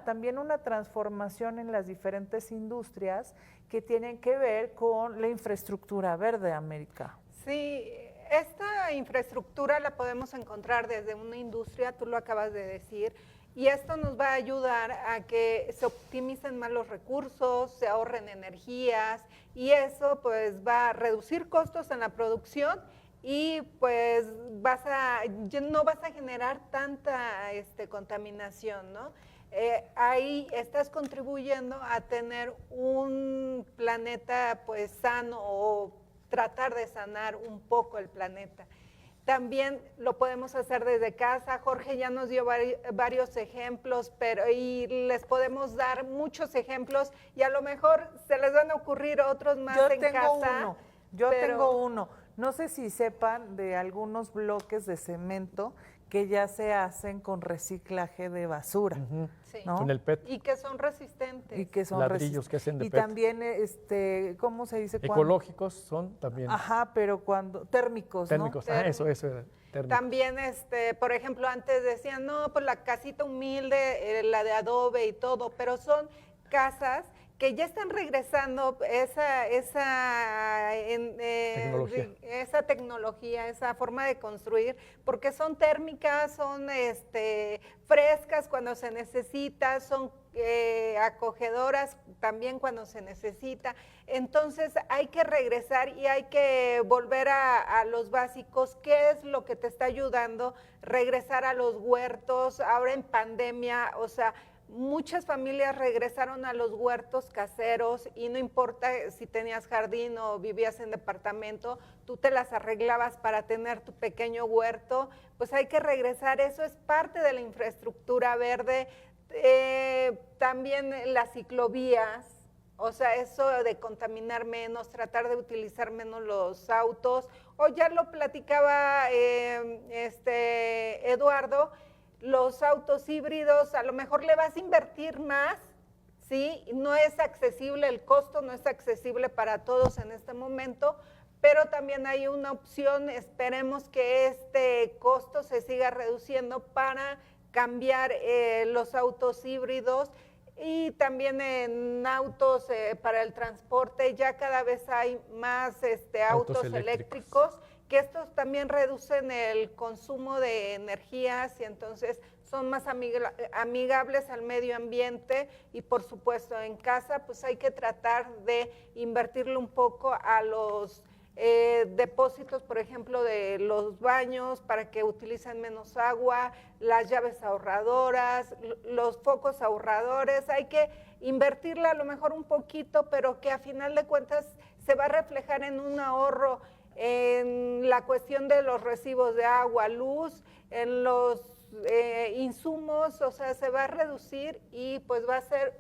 también una transformación en las diferentes industrias que tienen que ver con la infraestructura verde, América. Sí, esta infraestructura la podemos encontrar desde una industria, tú lo acabas de decir, y esto nos va a ayudar a que se optimicen más los recursos, se ahorren energías, y eso pues va a reducir costos en la producción y pues no vas a generar tanta contaminación, ¿no? Ahí estás contribuyendo a tener un planeta pues sano o tratar de sanar un poco el planeta. también lo podemos hacer desde casa. Jorge ya nos dio varios ejemplos, y les podemos dar muchos ejemplos y a lo mejor se les van a ocurrir otros más en casa. Yo tengo uno. No sé si sepan de algunos bloques de cemento que ya se hacen con reciclaje de basura, sí, ¿no? Con el PET. Y que son resistentes. Y que son ladrillos que hacen de y PET. también, ¿cómo se dice? Ecológicos son también. Ajá, pero térmicos, térmicos, ¿no? eso era térmico. También, por ejemplo, antes decían, no, pues la casita humilde, la de adobe y todo, pero son casas que ya están regresando esa tecnología, esa forma de construir, porque son térmicas, son frescas cuando se necesita, son acogedoras también cuando se necesita. Entonces hay que regresar y hay que volver a los básicos. ¿Qué es lo que te está ayudando? Regresar a los huertos, ahora en pandemia, o sea, muchas familias regresaron a los huertos caseros y no importa si tenías jardín o vivías en departamento, tú te las arreglabas para tener tu pequeño huerto, pues hay que regresar, eso es parte de la infraestructura verde, también las ciclovías, o sea, eso de contaminar menos, tratar de utilizar menos los autos, o ya lo platicaba Eduardo, los autos híbridos, a lo mejor le vas a invertir más, ¿sí? No es accesible, el costo no es accesible para todos en este momento, pero también hay una opción, esperemos que este costo se siga reduciendo para cambiar los autos híbridos y también en autos para el transporte, ya cada vez hay más autos eléctricos, que estos también reducen el consumo de energías y entonces son más amigables al medio ambiente y por supuesto en casa pues hay que tratar de invertirle un poco a los depósitos, por ejemplo, de los baños para que utilicen menos agua, las llaves ahorradoras, los focos ahorradores, hay que invertirle a lo mejor un poquito, pero que a final de cuentas se va a reflejar en un ahorro en la cuestión de los recibos de agua, luz, en los insumos, o sea, se va a reducir y pues va a ser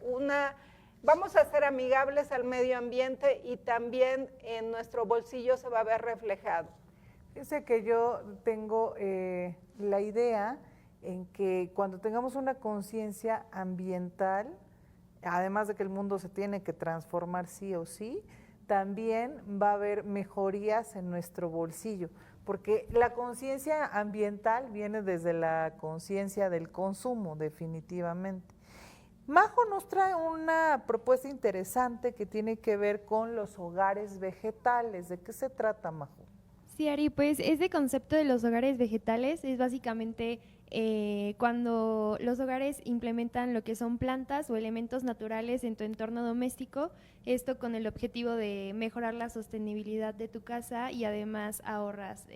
vamos a ser amigables al medio ambiente y también en nuestro bolsillo se va a ver reflejado. Fíjese que yo tengo la idea en que cuando tengamos una conciencia ambiental, además de que el mundo se tiene que transformar sí o sí, también va a haber mejorías en nuestro bolsillo, porque la conciencia ambiental viene desde la conciencia del consumo, definitivamente. Majo nos trae una propuesta interesante que tiene que ver con los hogares vegetales. ¿De qué se trata, Majo? Sí, Ari, pues este concepto de los hogares vegetales es básicamente cuando los hogares implementan lo que son plantas o elementos naturales en tu entorno doméstico, esto con el objetivo de mejorar la sostenibilidad de tu casa y además ahorras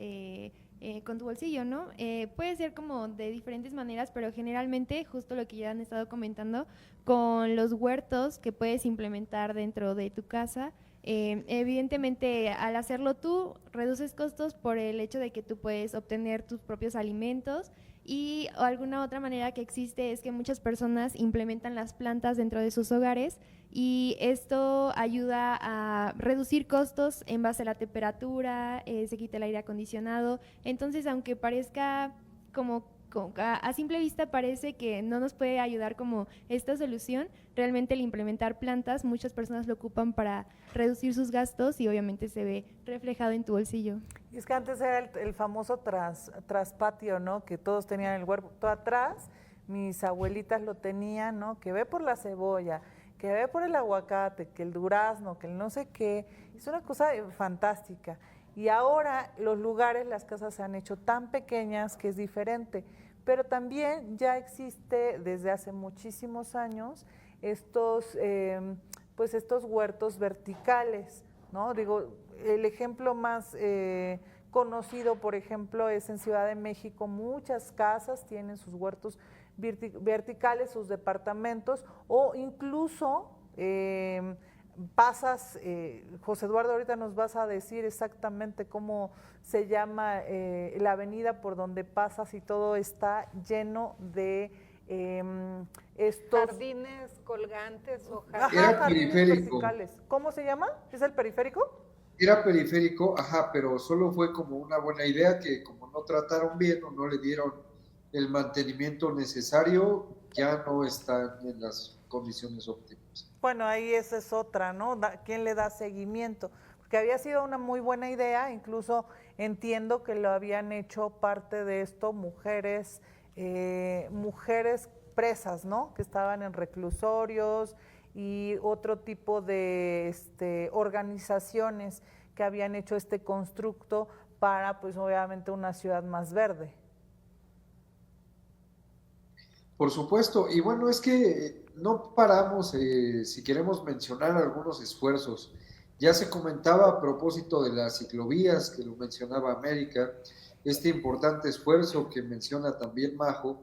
con tu bolsillo, ¿no? Puede ser como de diferentes maneras, pero generalmente, justo lo que ya han estado comentando, con los huertos que puedes implementar dentro de tu casa. Evidentemente, al hacerlo tú, reduces costos por el hecho de que tú puedes obtener tus propios alimentos y alguna otra manera que existe es que muchas personas implementan las plantas dentro de sus hogares y esto ayuda a reducir costos en base a la temperatura, se quita el aire acondicionado, entonces aunque parezca como a simple vista parece que no nos puede ayudar como esta solución, realmente el implementar plantas muchas personas lo ocupan para reducir sus gastos y obviamente se ve reflejado en tu bolsillo. Y es que antes era el famoso traspatio, ¿no? Que todos tenían el huerto atrás, mis abuelitas lo tenían, ¿no? Que ve por la cebolla, que ve por el aguacate, que el durazno, que el no sé qué, es una cosa fantástica. Y ahora los lugares, las casas se han hecho tan pequeñas que es diferente, pero también ya existe desde hace muchísimos años estos huertos verticales, ¿no? Digo, el ejemplo más conocido, por ejemplo, es en Ciudad de México, muchas casas tienen sus huertos verticales, sus departamentos, o incluso pasas, José Eduardo, ahorita nos vas a decir exactamente cómo se llama la avenida por donde pasas y todo está lleno de estos... Jardines colgantes o Ajá, Era jardines periférico. verticales. ¿Cómo se llama? ¿Es el periférico? Era periférico, ajá, pero solo fue como una buena idea que como no trataron bien o no le dieron el mantenimiento necesario, ya no están en las condiciones óptimas. Bueno, ahí esa es otra, ¿no? ¿Quién le da seguimiento? Porque había sido una muy buena idea, incluso entiendo que lo habían hecho parte de esto mujeres, mujeres presas, ¿no? Que estaban en reclusorios y otro tipo de organizaciones que habían hecho este constructo para, pues obviamente, una ciudad más verde. Por supuesto, y bueno, es que no paramos, si queremos mencionar algunos esfuerzos. Ya se comentaba a propósito de las ciclovías, que lo mencionaba América, este importante esfuerzo que menciona también Majo,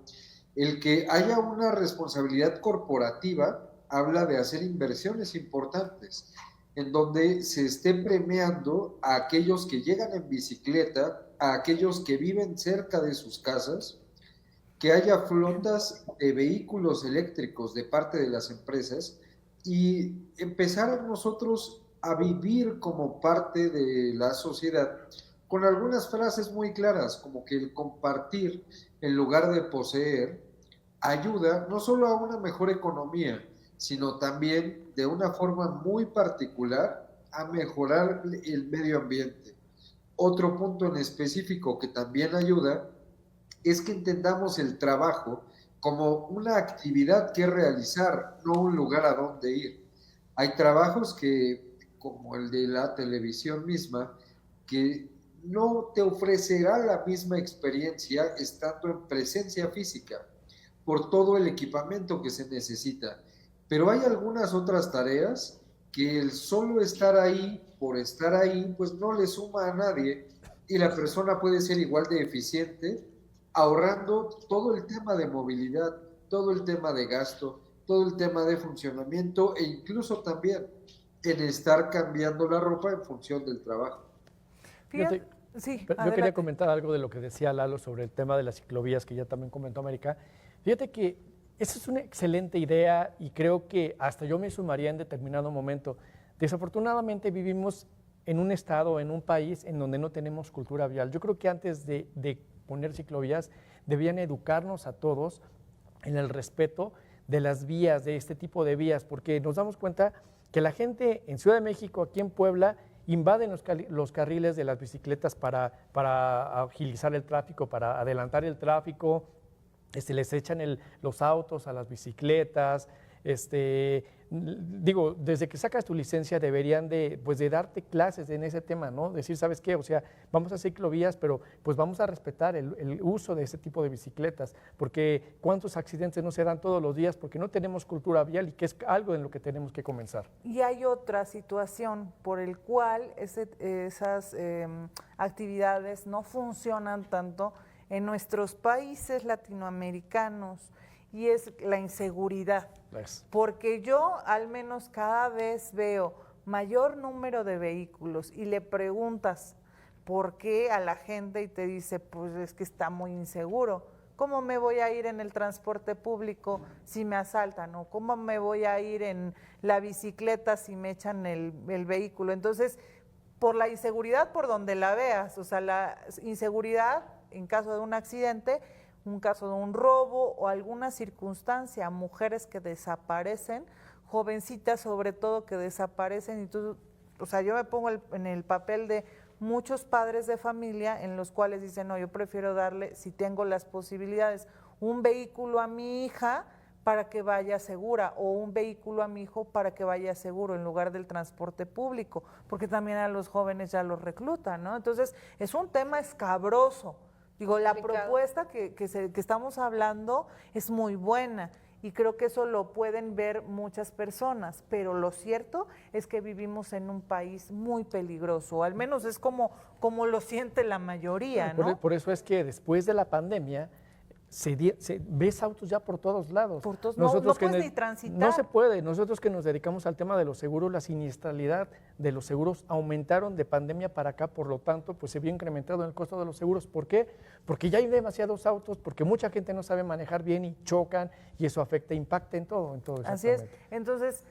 el que haya una responsabilidad corporativa habla de hacer inversiones importantes, en donde se esté premiando a aquellos que llegan en bicicleta, a aquellos que viven cerca de sus casas, que haya flotas de vehículos eléctricos de parte de las empresas y empezar nosotros a vivir como parte de la sociedad con algunas frases muy claras, como que el compartir en lugar de poseer ayuda no solo a una mejor economía, sino también de una forma muy particular a mejorar el medio ambiente. Otro punto en específico que también ayuda es que entendamos el trabajo como una actividad que realizar, no un lugar a donde ir. Hay trabajos que, como el de la televisión misma, que no te ofrecerá la misma experiencia estando en presencia física por todo el equipamiento que se necesita. Pero hay algunas otras tareas que el solo estar ahí por estar ahí, pues no le suma a nadie y la persona puede ser igual de eficiente ahorrando todo el tema de movilidad, todo el tema de gasto, todo el tema de funcionamiento e incluso también en estar cambiando la ropa en función del trabajo. Fíjate, sí, yo adelante. quería comentar algo de lo que decía Lalo sobre el tema de las ciclovías, que ya también comentó América. Fíjate que esa es una excelente idea y creo que hasta yo me sumaría en determinado momento. Desafortunadamente vivimos en un estado, en un país en donde no tenemos cultura vial. Yo creo que antes de poner ciclovías debían educarnos a todos en el respeto de las vías, de este tipo de vías, porque nos damos cuenta que la gente en Ciudad de México, aquí en Puebla, invaden los carriles de las bicicletas para agilizar el tráfico, para adelantar el tráfico, les echan los autos a las bicicletas, digo, desde que sacas tu licencia deberían de darte clases en ese tema, ¿no? Decir, ¿sabes qué? O sea, vamos a hacer ciclovías, pero pues vamos a respetar el uso de ese tipo de bicicletas, porque cuántos accidentes no se dan todos los días porque no tenemos cultura vial y que es algo en lo que tenemos que comenzar. Y hay otra situación por el cual esas actividades no funcionan tanto en nuestros países latinoamericanos, y es la inseguridad. Porque yo al menos cada vez veo mayor número de vehículos y le preguntas por qué a la gente y te dice, pues es que está muy inseguro. ¿Cómo me voy a ir en el transporte público si me asaltan? ¿O cómo me voy a ir en la bicicleta si me echan el vehículo? Entonces, por la inseguridad por donde la veas, o sea, la inseguridad en caso de un accidente, un caso de un robo o alguna circunstancia, mujeres que desaparecen, jovencitas sobre todo que desaparecen, y tú, o sea, yo me pongo en el papel de muchos padres de familia en los cuales dicen, no, yo prefiero darle, si tengo las posibilidades, un vehículo a mi hija para que vaya segura, o un vehículo a mi hijo para que vaya seguro en lugar del transporte público, porque también a los jóvenes ya los reclutan, ¿no? Entonces, es un tema escabroso. Digo, la propuesta que estamos hablando es muy buena y creo que eso lo pueden ver muchas personas, pero lo cierto es que vivimos en un país muy peligroso, al menos es como lo siente la mayoría, ¿no? Por eso es que después de la pandemia, ves autos ya por todos lados. Por todos, no puedes ni transitar. No se puede. Nosotros que nos dedicamos al tema de los seguros, la siniestralidad de los seguros aumentaron de pandemia para acá, por lo tanto, pues se vio incrementado en el costo de los seguros. ¿Por qué? Porque ya hay demasiados autos, porque mucha gente no sabe manejar bien y chocan, y eso afecta, impacta en todo. Así es. Entonces,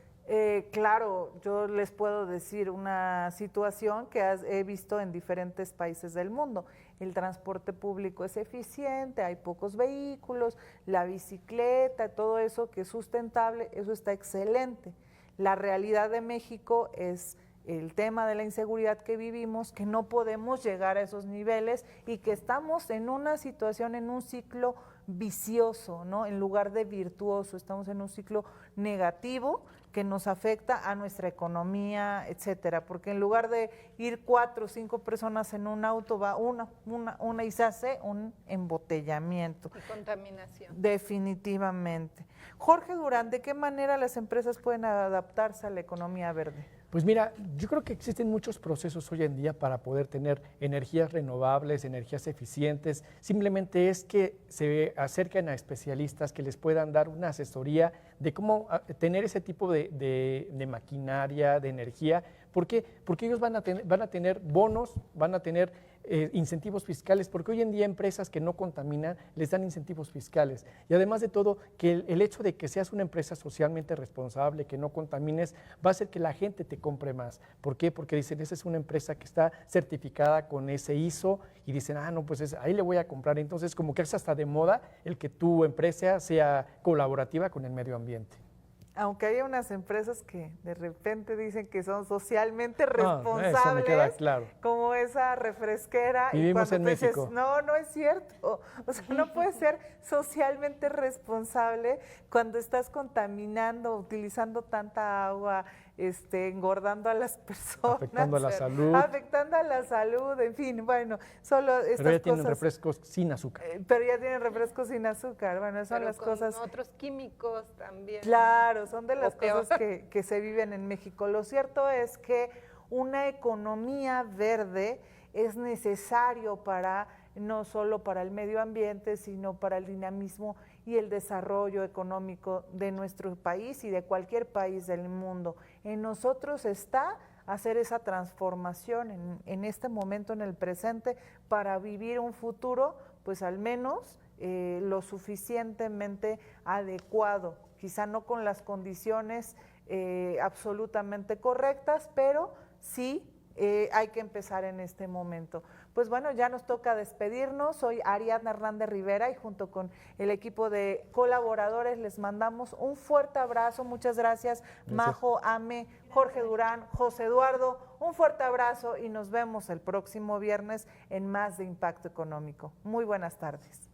claro, yo les puedo decir una situación que he visto en diferentes países del mundo. El transporte público es eficiente, hay pocos vehículos, la bicicleta, todo eso que es sustentable, eso está excelente. La realidad de México es el tema de la inseguridad que vivimos, que no podemos llegar a esos niveles y que estamos en una situación, en un ciclo vicioso, ¿no? En lugar de virtuoso, estamos en un ciclo negativo que nos afecta a nuestra economía, etcétera, porque en lugar de ir 4 o 5 personas en un auto, va una y se hace un embotellamiento. Y contaminación. Definitivamente. Jorge Durán, ¿de qué manera las empresas pueden adaptarse a la economía verde? Pues mira, yo creo que existen muchos procesos hoy en día para poder tener energías renovables, energías eficientes. Simplemente es que se acerquen a especialistas que les puedan dar una asesoría de cómo tener ese tipo de maquinaria, de energía. ¿Por qué? Porque ellos van a tener bonos, van a tener incentivos fiscales, porque hoy en día empresas que no contaminan les dan incentivos fiscales. Y además de todo, que el hecho de que seas una empresa socialmente responsable, que no contamines, va a hacer que la gente te compre más. ¿Por qué? Porque dicen, esa es una empresa que está certificada con ese ISO y dicen, no, pues ahí le voy a comprar. Entonces, como que es hasta de moda el que tu empresa sea colaborativa con el medio ambiente. Aunque haya unas empresas que de repente dicen que son socialmente responsables, eso me queda claro. Como esa refresquera. Vivimos en México. Dices, no es cierto. O sea, no puedes ser socialmente responsable cuando estás contaminando, utilizando tanta agua, engordando a las personas. Afectando a la salud. Afectando a la salud, en fin, bueno, solo estas Pero ya tienen cosas, refrescos sin azúcar. pero ya tienen refrescos sin azúcar, bueno, son Pero las con cosas. otros químicos también. Claro, son de las O peor. cosas que se viven en México. Lo cierto es que una economía verde es necesario no solo para el medio ambiente, sino para el dinamismo y el desarrollo económico de nuestro país y de cualquier país del mundo. En nosotros está hacer esa transformación en este momento, en el presente, para vivir un futuro, pues al menos lo suficientemente adecuado, quizá no con las condiciones absolutamente correctas, pero sí hay que empezar en este momento. Pues bueno, ya nos toca despedirnos. Soy Ariadna Hernández Rivera y junto con el equipo de colaboradores les mandamos un fuerte abrazo. Muchas gracias. Majo, Ame, Jorge Durán, José Eduardo, un fuerte abrazo y nos vemos el próximo viernes en Más de Impacto Económico. Muy buenas tardes.